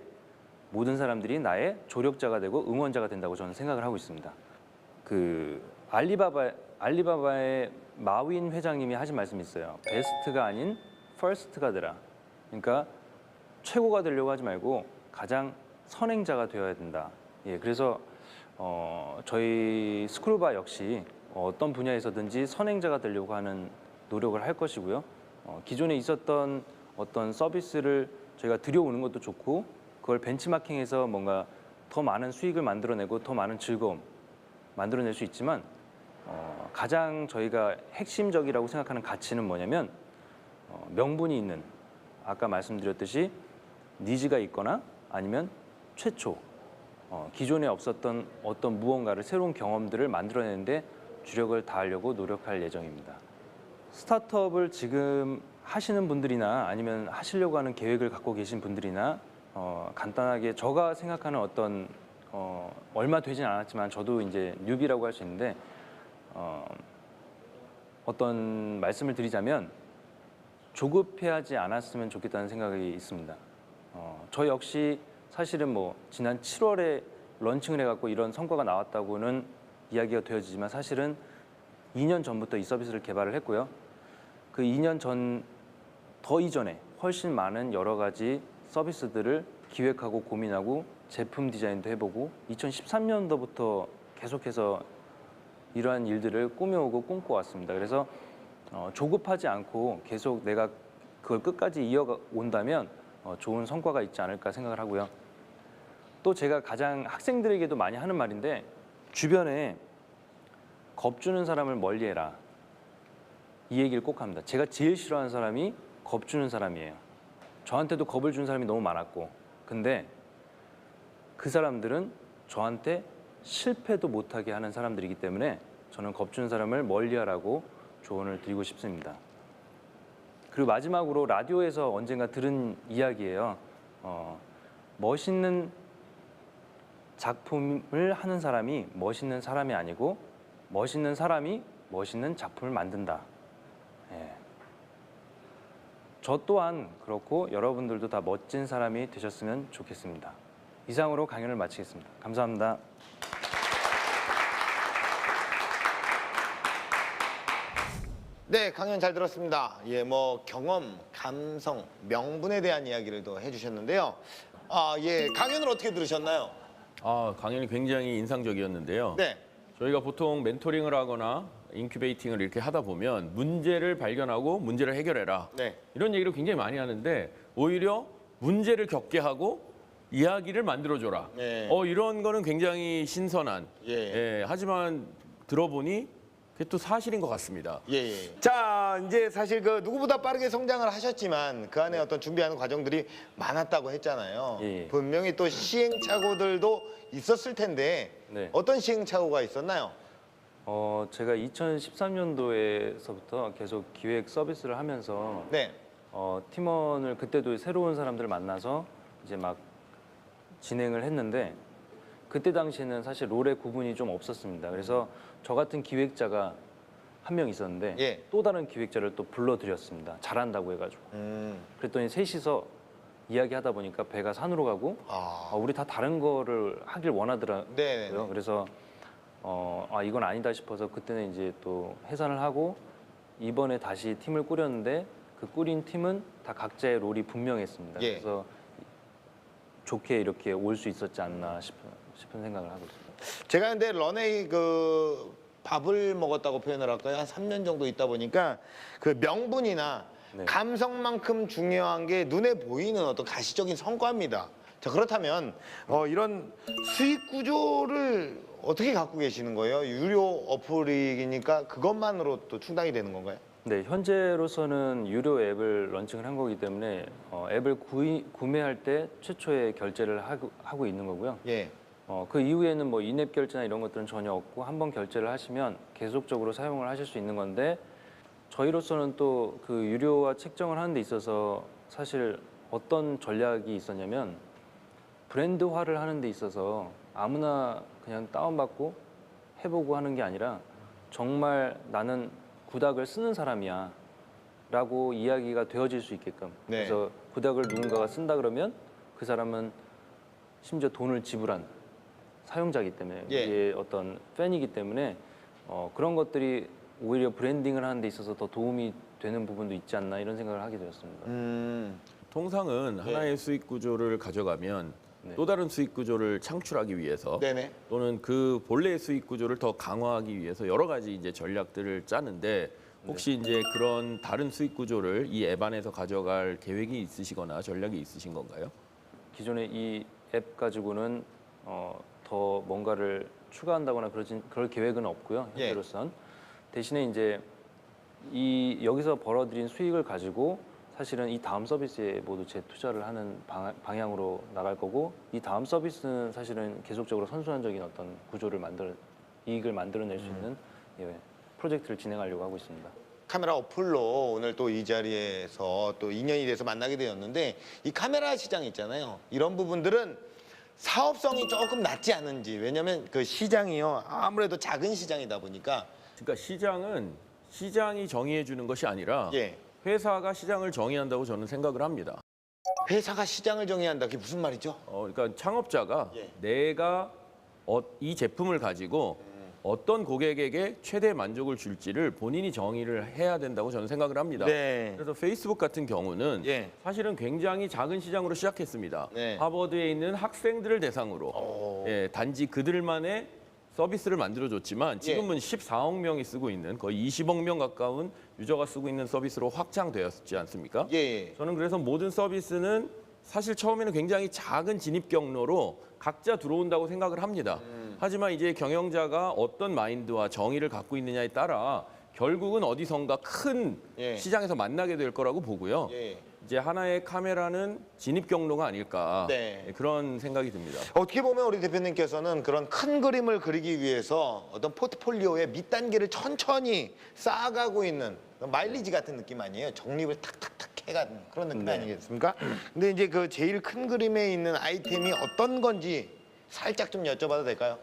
모든 사람들이 나의 조력자가 되고 응원자가 된다고 저는 생각을 하고 있습니다. 그 알리바바의 마윈 회장님이 하신 말씀이 있어요. 베스트가 아닌 퍼스트가 되라. 그러니까 최고가 되려고 하지 말고 가장 선행자가 되어야 된다. 예, 그래서 저희 스크루바 역시 어떤 분야에서든지 선행자가 되려고 하는 노력을 할 것이고요. 기존에 있었던 어떤 서비스를 저희가 들여오는 것도 좋고 그걸 벤치마킹해서 뭔가 더 많은 수익을 만들어내고 더 많은 즐거움 만들어낼 수 있지만 가장 저희가 핵심적이라고 생각하는 가치는 뭐냐면 명분이 있는 아까 말씀드렸듯이 니즈가 있거나 아니면 최초 기존에 없었던 어떤 무언가를 새로운 경험들을 만들어내는데 주력을 다하려고 노력할 예정입니다. 스타트업을 지금 하시는 분들이나 아니면 하시려고 하는 계획을 갖고 계신 분들이나 간단하게 제가 생각하는 어떤 얼마 되진 않았지만 저도 이제 뉴비라고 할 수 있는데 어떤 말씀을 드리자면 조급해하지 않았으면 좋겠다는 생각이 있습니다. 저 역시 사실은 뭐 지난 7월에 런칭을 해갖고 이런 성과가 나왔다고는 이야기가 되어지지만 사실은 2년 전부터 이 서비스를 개발을 했고요. 그 2년 전 더 이전에 훨씬 많은 여러 가지 서비스들을 기획하고 고민하고 제품 디자인도 해보고 2013년도부터 계속해서 이러한 일들을 꾸며오고 꿈꿔왔습니다. 그래서 조급하지 않고 계속 내가 그걸 끝까지 이어온다면 좋은 성과가 있지 않을까 생각을 하고요. 또 제가 가장 학생들에게도 많이 하는 말인데 주변에 겁주는 사람을 멀리해라. 이 얘기를 꼭 합니다. 제가 제일 싫어하는 사람이 겁주는 사람이에요. 저한테도 겁을 준 사람이 너무 많았고 근데 그 사람들은 저한테 실패도 못하게 하는 사람들이기 때문에 저는 겁주는 사람을 멀리하라고 조언을 드리고 싶습니다. 그리고 마지막으로 라디오에서 언젠가 들은 이야기예요. 멋있는 작품을 하는 사람이 멋있는 사람이 아니고 멋있는 사람이 멋있는 작품을 만든다. 예. 저 또한 그렇고 여러분들도 다 멋진 사람이 되셨으면 좋겠습니다. 이상으로 강연을 마치겠습니다. 감사합니다. 네, 강연 잘 들었습니다. 예, 뭐 경험, 감성, 명분에 대한 이야기를 또 해주셨는데요. 예, 강연을 어떻게 들으셨나요? 강연이 굉장히 인상적이었는데요. 네. 저희가 보통 멘토링을 하거나 인큐베이팅을 이렇게 하다 보면 문제를 발견하고 문제를 해결해라. 네. 이런 얘기를 굉장히 많이 하는데 오히려 문제를 겪게 하고 이야기를 만들어줘라. 네. 이런 거는 굉장히 신선한. 예. 하지만 들어보니 그게 또 사실인 것 같습니다. 예. 자, 이제 사실 그 누구보다 빠르게 성장을 하셨지만 그 안에 어떤 준비하는 과정들이 많았다고 했잖아요. 예. 분명히 또 시행착오들도 있었을 텐데 네. 어떤 시행착오가 있었나요? 제가 2013년도에서부터 계속 기획 서비스를 하면서 네. 팀원을 그때도 새로운 사람들을 만나서 이제 막 진행을 했는데 그때 당시에는 사실 롤의 구분이 좀 없었습니다. 그래서 저 같은 기획자가 한 명 있었는데 예. 또 다른 기획자를 또 불러드렸습니다. 잘한다고 해가지고. 그랬더니 셋이서 이야기하다 보니까 배가 산으로 가고 우리 다 다른 거를 하길 원하더라고요. 네네네. 그래서 이건 아니다 싶어서 그때는 이제 또 해산을 하고 이번에 다시 팀을 꾸렸는데 그 꾸린 팀은 다 각자의 롤이 분명했습니다. 예. 그래서 좋게 이렇게 올 수 있었지 않나 싶은 생각을 하고 있습니다. 제가 근데 런웨이 그 밥을 먹었다고 표현을 할까요? 한 3년 정도 있다 보니까 그 명분이나 네. 감성만큼 중요한 게 눈에 보이는 어떤 가시적인 성과입니다. 자, 그렇다면 이런 수익 구조를 어떻게 갖고 계시는 거예요? 유료 어플이니까 그것만으로 또 충당이 되는 건가요? 네, 현재로서는 유료 앱을 런칭을 한 거기 때문에 앱을 구매할 때 최초의 결제를 하고 있는 거고요. 예. 그 이후에는 뭐 인앱 결제나 이런 것들은 전혀 없고 한 번 결제를 하시면 계속적으로 사용을 하실 수 있는 건데 저희로서는 또 그 유료화 책정을 하는 데 있어서 사실 어떤 전략이 있었냐면 브랜드화를 하는 데 있어서 아무나 그냥 다운받고 해보고 하는 게 아니라 정말 나는 구닥을 쓰는 사람이야 라고 이야기가 되어질 수 있게끔 네. 그래서 구닥을 누군가가 쓴다 그러면 그 사람은 심지어 돈을 지불한 사용자이기 때문에 예. 이게 어떤 팬이기 때문에 그런 것들이 오히려 브랜딩을 하는 데 있어서 더 도움이 되는 부분도 있지 않나 이런 생각을 하게 되었습니다. 통상은 하나의 수익 구조를 가져가면 네. 또 다른 수익 구조를 창출하기 위해서 네네. 또는 그 본래의 수익 구조를 더 강화하기 위해서 여러 가지 이제 전략들을 짜는데 혹시 이제 그런 다른 수익 구조를 이 앱 안에서 가져갈 계획이 있으시거나 전략이 있으신 건가요? 기존의 이 앱 가지고는 더 뭔가를 추가한다거나 그럴 계획은 없고요. 예. 현재로선 대신에 이제 여기서 벌어들인 수익을 가지고 사실은 이 다음 서비스에 모두 재투자를 하는 방향으로 나갈 거고 이 다음 서비스는 사실은 계속적으로 선순환적인 어떤 구조를 이익을 만들어낼 수 있는 프로젝트를 진행하려고 하고 있습니다. 카메라 어플로 오늘 또 이 자리에서 또 인연이 돼서 만나게 되었는데 이 카메라 시장 있잖아요. 이런 부분들은 사업성이 조금 낮지 않은지 왜냐하면 그 시장이요 아무래도 작은 시장이다 보니까 그러니까 시장이 정의해 주는 것이 아니라 예. 회사가 시장을 정의한다고 저는 생각을 합니다. 회사가 시장을 정의한다. 그게 무슨 말이죠? 그러니까 창업자가 예. 내가 이 제품을 가지고 어떤 고객에게 최대 만족을 줄지를 본인이 정의를 해야 된다고 저는 생각을 합니다. 네. 그래서 페이스북 같은 경우는 예. 사실은 굉장히 작은 시장으로 시작했습니다. 네. 하버드에 있는 학생들을 대상으로 단지 그들만의 서비스를 만들어줬지만 지금은 14억 명이 쓰고 있는 거의 20억 명 가까운 유저가 쓰고 있는 서비스로 확장되었지 않습니까? 예. 저는 그래서 모든 서비스는 사실 처음에는 굉장히 작은 진입 경로로 각자 들어온다고 생각을 합니다. 하지만 이제 경영자가 어떤 마인드와 정의를 갖고 있느냐에 따라 결국은 어디선가 큰 예. 시장에서 만나게 될 거라고 보고요. 예. 이제 하나의 카메라는 진입 경로가 아닐까 네. 그런 생각이 듭니다. 어떻게 보면 우리 대표님께서는 그런 큰 그림을 그리기 위해서 어떤 포트폴리오의 밑단계를 천천히 쌓아가고 있는 마일리지 같은 느낌 아니에요? 정립을 탁탁탁 해가는 그런 느낌 아니겠습니까? 근데 이제 그 제일 큰 그림에 있는 아이템이 어떤 건지 살짝 좀 여쭤봐도 될까요?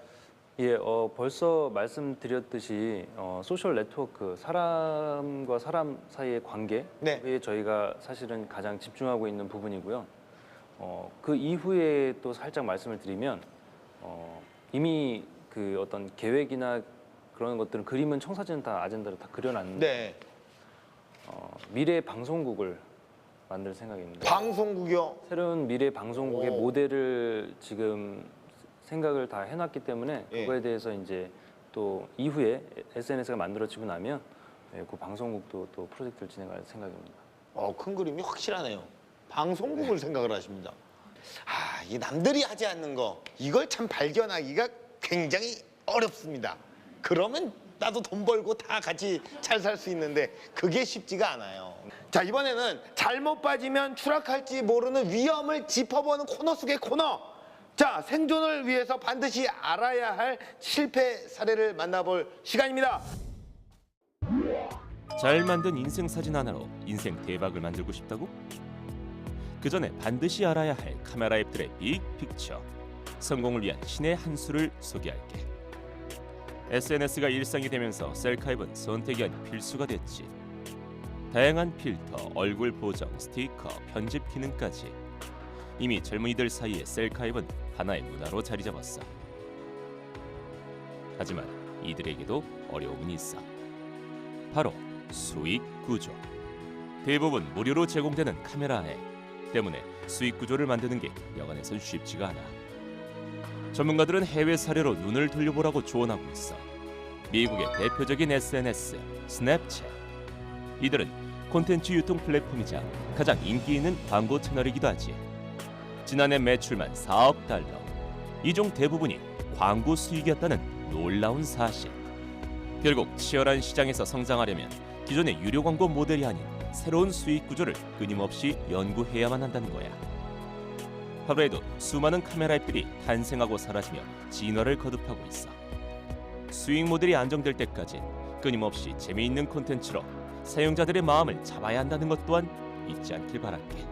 예, 벌써 말씀드렸듯이 소셜 네트워크, 사람과 사람 사이의 관계에 네. 저희가 사실은 가장 집중하고 있는 부분이고요. 그 이후에 또 살짝 말씀을 드리면 이미 그 어떤 계획이나 그런 것들은 그림은 청사진은 다 아젠다로 다 그려놨는데 네. 미래 방송국을 만들 생각입니다. 방송국이요? 새로운 미래 방송국의 모델을 지금 생각을 다 해놨기 때문에 그거에 대해서 이제 또 이후에 SNS가 만들어지고 나면 그 방송국도 또 프로젝트를 진행할 생각입니다. 큰 그림이 확실하네요. 방송국을 생각을 하십니다. 이 남들이 하지 않는 거 이걸 참 발견하기가 굉장히 어렵습니다. 그러면 나도 돈 벌고 다 같이 잘 살 수 있는데 그게 쉽지가 않아요. 자, 이번에는 잘못 빠지면 추락할지 모르는 위험을 짚어보는 코너 속의 코너. 자, 생존을 위해서 반드시 알아야 할 실패 사례를 만나볼 시간입니다. 잘 만든 인생 사진 하나로 인생 대박을 만들고 싶다고? 그 전에 반드시 알아야 할 카메라 앱들의 빅 픽처. 성공을 위한 신의 한 수를 소개할게. SNS가 일상이 되면서 셀카입은 선택이 아닌 필수가 됐지. 다양한 필터, 얼굴 보정, 스티커, 편집 기능까지 이미 젊은이들 사이에 셀카입은 하나의 문화로 자리 잡았어. 하지만 이들에게도 어려움이 있어. 바로 수익 구조. 대부분 무료로 제공되는 카메라 앱. 때문에 수익 구조를 만드는 게 여간해선 쉽지가 않아. 전문가들은 해외 사례로 눈을 돌려보라고 조언하고 있어. 미국의 대표적인 SNS, 스냅챗. 이들은 콘텐츠 유통 플랫폼이자 가장 인기 있는 광고 채널이기도 하지. 지난해 매출만 4억 달러. 이 중 대부분이 광고 수익이었다는 놀라운 사실. 결국 치열한 시장에서 성장하려면 기존의 유료 광고 모델이 아닌 새로운 수익 구조를 끊임없이 연구해야만 한다는 거야. 하루에도 수많은 카메라 앱들이 탄생하고 사라지며 진화를 거듭하고 있어. 수익 모델이 안정될 때까지 끊임없이 재미있는 콘텐츠로 사용자들의 마음을 잡아야 한다는 것 또한 잊지 않길 바랄게.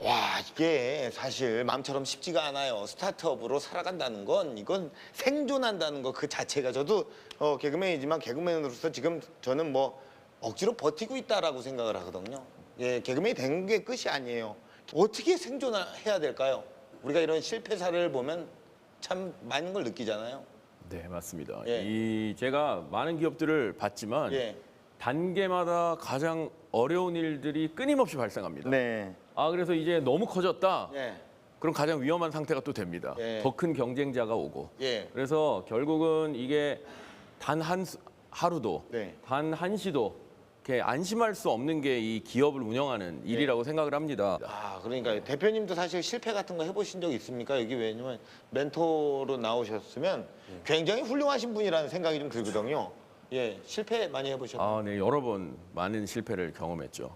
와, 이게 사실 마음처럼 쉽지가 않아요. 스타트업으로 살아간다는 건 이건 생존한다는 거 그 자체가 저도 개그맨이지만 개그맨으로서 지금 저는 뭐 억지로 버티고 있다라고 생각을 하거든요. 예, 개그맨이 된 게 끝이 아니에요. 어떻게 생존해야 될까요? 우리가 이런 실패 사례를 보면 참 많은 걸 느끼잖아요. 네, 맞습니다. 예. 제가 많은 기업들을 봤지만 예. 단계마다 가장 어려운 일들이 끊임없이 발생합니다. 네. 그래서 이제 너무 커졌다. 예. 그럼 가장 위험한 상태가 또 됩니다. 예. 더 큰 경쟁자가 오고. 예. 그래서 결국은 이게 단 하루도, 네. 단 한시도 이렇게 안심할 수 없는 게 이 기업을 운영하는 일이라고 생각을 합니다. 그러니까 대표님도 사실 실패 같은 거 해보신 적 있습니까? 여기 왜냐면 멘토로 나오셨으면 굉장히 훌륭하신 분이라는 생각이 좀 들거든요. 예, 실패 많이 해보셨나요? 네, 여러 번 많은 실패를 경험했죠.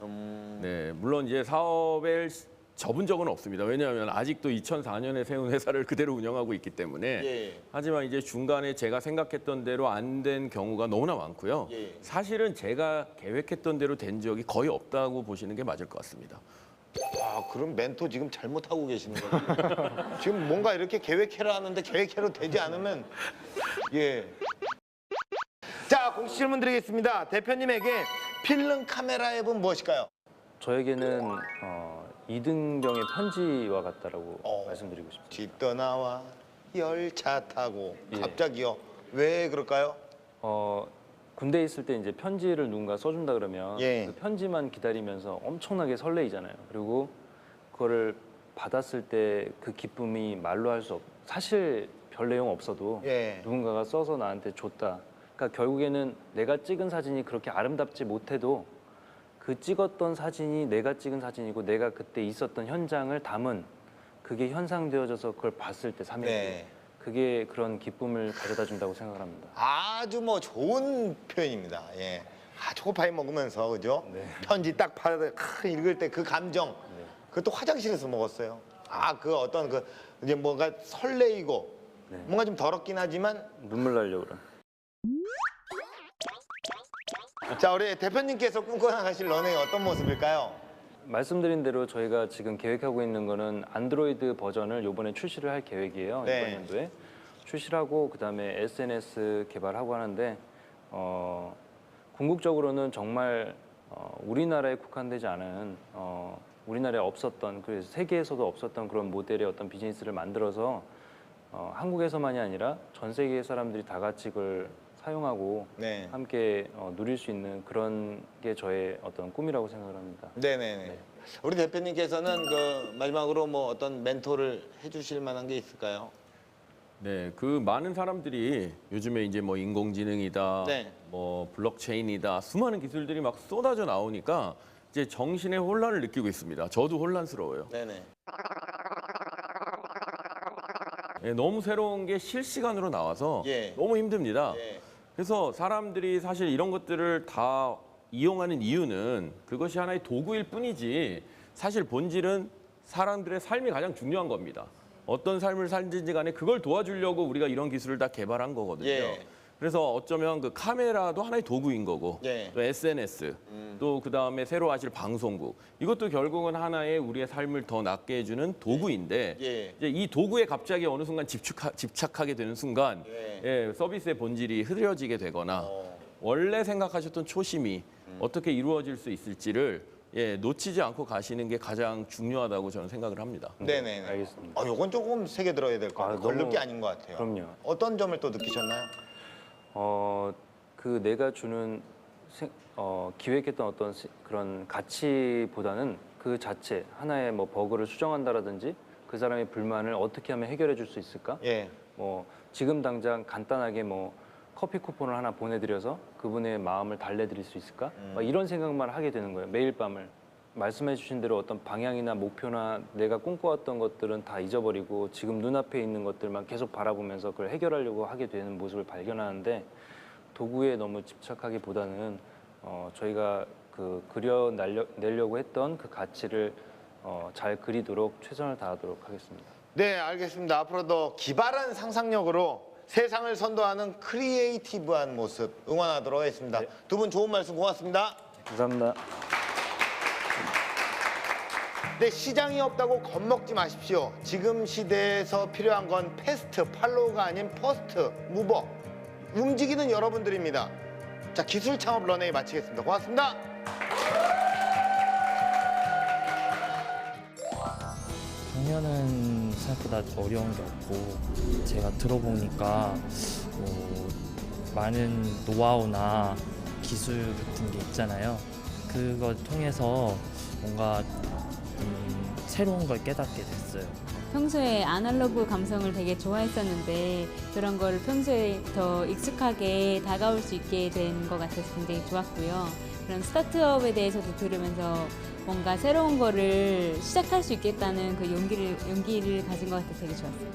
네, 물론 이제 사업을 접은 적은 없습니다. 왜냐하면 아직도 2004년에 세운 회사를 그대로 운영하고 있기 때문에. 예. 하지만 이제 중간에 제가 생각했던 대로 안 된 경우가 너무나 많고요. 예. 사실은 제가 계획했던 대로 된 적이 거의 없다고 보시는 게 맞을 것 같습니다. 그럼 멘토 지금 잘못하고 계시는 거예요. 지금 뭔가 이렇게 계획해라 하는데 계획해로 되지 않으면 예. 자, 공식 질문 드리겠습니다. 대표님에게 필름 카메라 앱은 무엇일까요? 저에게는 이등병의 편지와 같다라고 말씀드리고 싶습니다. 집 떠나와 열차 타고 예. 갑자기요. 왜 그럴까요? 군대에 있을 때 이제 편지를 누군가 써준다 그러면 예. 그 편지만 기다리면서 엄청나게 설레이잖아요. 그리고 그거를 받았을 때 그 기쁨이 말로 할 수 없. 사실 별 내용 없어도 예. 누군가가 써서 나한테 줬다. 그러니까 결국에는 내가 찍은 사진이 그렇게 아름답지 못해도 그 찍었던 사진이 내가 찍은 사진이고 내가 그때 있었던 현장을 담은 그게 현상되어져서 그걸 봤을 때 삼일째 네. 그게 그런 기쁨을 가져다 준다고 생각을 합니다. 아주 뭐 좋은 표현입니다. 예. 초코파이 먹으면서 그죠? 네. 편지 딱 받아 읽을 때 그 감정. 그것도 화장실에서 먹었어요. 그 어떤 그 이제 뭔가 설레이고 네. 뭔가 좀 더럽긴 하지만 눈물 나려고 그래. 자, 우리 대표님께서 꿈꿔나가실 런웨이 어떤 모습일까요? 말씀드린 대로 저희가 지금 계획하고 있는 거는 안드로이드 버전을 이번에 출시를 할 계획이에요. 네. 이번 연도에 출시하고 그다음에 SNS 개발하고 하는데 궁극적으로는 정말 우리나라에 국한되지 않은 우리나라에 없었던 그래서 세계에서도 없었던 그런 모델의 어떤 비즈니스를 만들어서 한국에서만이 아니라 전 세계 사람들이 다 같이 그걸 사용하고 네. 함께 누릴 수 있는 그런 게 저의 어떤 꿈이라고 생각을 합니다. 네네네. 네. 우리 대표님께서는 그 마지막으로 뭐 어떤 멘토를 해주실 만한 게 있을까요? 네, 그 많은 사람들이 요즘에 이제 뭐 인공지능이다, 네. 뭐 블록체인이다, 수많은 기술들이 막 쏟아져 나오니까 이제 정신의 혼란을 느끼고 있습니다. 저도 혼란스러워요. 네네. 예, 너무 새로운 게 실시간으로 나와서 예. 너무 힘듭니다. 예. 그래서 사람들이 사실 이런 것들을 다 이용하는 이유는 그것이 하나의 도구일 뿐이지 사실 본질은 사람들의 삶이 가장 중요한 겁니다. 어떤 삶을 살든지 간에 그걸 도와주려고 우리가 이런 기술을 다 개발한 거거든요. 예. 그래서 어쩌면 그 카메라도 하나의 도구인 거고 예. 또 SNS 또 그다음에 새로 하실 방송국 이것도 결국은 하나의 우리의 삶을 더 낫게 해주는 도구인데 예. 이제 이 도구에 갑자기 어느 순간 집착하게 되는 순간 예. 예, 서비스의 본질이 흐려지게 되거나 원래 생각하셨던 초심이 어떻게 이루어질 수 있을지를 놓치지 않고 가시는 게 가장 중요하다고 저는 생각을 합니다. 네네네. 알겠습니다. 요건 조금 새겨 들어야 될 것 같아요. 걸릴 너무- 게 아닌 것 같아요. 그럼요. 어떤 점을 또 느끼셨나요? 그 내가 주는 기획했던 어떤 그런 가치보다는 그 자체 하나의 뭐 버그를 수정한다라든지 그 사람의 불만을 어떻게 하면 해결해 줄 수 있을까? 예. 뭐 지금 당장 간단하게 뭐 커피 쿠폰을 하나 보내드려서 그분의 마음을 달래드릴 수 있을까? 막 이런 생각만 하게 되는 거예요. 매일 밤을. 말씀해 주신 대로 어떤 방향이나 목표나 내가 꿈꿔왔던 것들은 다 잊어버리고 지금 눈앞에 있는 것들만 계속 바라보면서 그걸 해결하려고 하게 되는 모습을 발견하는데 도구에 너무 집착하기보다는 저희가 그 그려내려고 했던 그 가치를 잘 그리도록 최선을 다하도록 하겠습니다. 네, 알겠습니다. 앞으로도 기발한 상상력으로 세상을 선도하는 크리에이티브한 모습 응원하도록 하겠습니다. 네. 두 분 좋은 말씀 고맙습니다. 감사합니다. 네, 시장이 없다고 겁먹지 마십시오. 지금 시대에서 필요한 건 패스트, 팔로우가 아닌 퍼스트, 무버. 움직이는 여러분들입니다. 자, 기술 창업 런웨이 마치겠습니다. 고맙습니다. 작년은 생각보다 어려운 게 없고 제가 들어보니까 많은 노하우나 기술 같은 게 있잖아요. 그걸 통해서 뭔가 새로운 걸 깨닫게 됐어요. 평소에 아날로그 감성을 되게 좋아했었는데 그런 걸 평소에 더 익숙하게 다가올 수 있게 된 것 같아서 굉장히 좋았고요. 그런 스타트업에 대해서도 들으면서 뭔가 새로운 거를 시작할 수 있겠다는 그 용기를 가진 것 같아서 되게 좋았어요.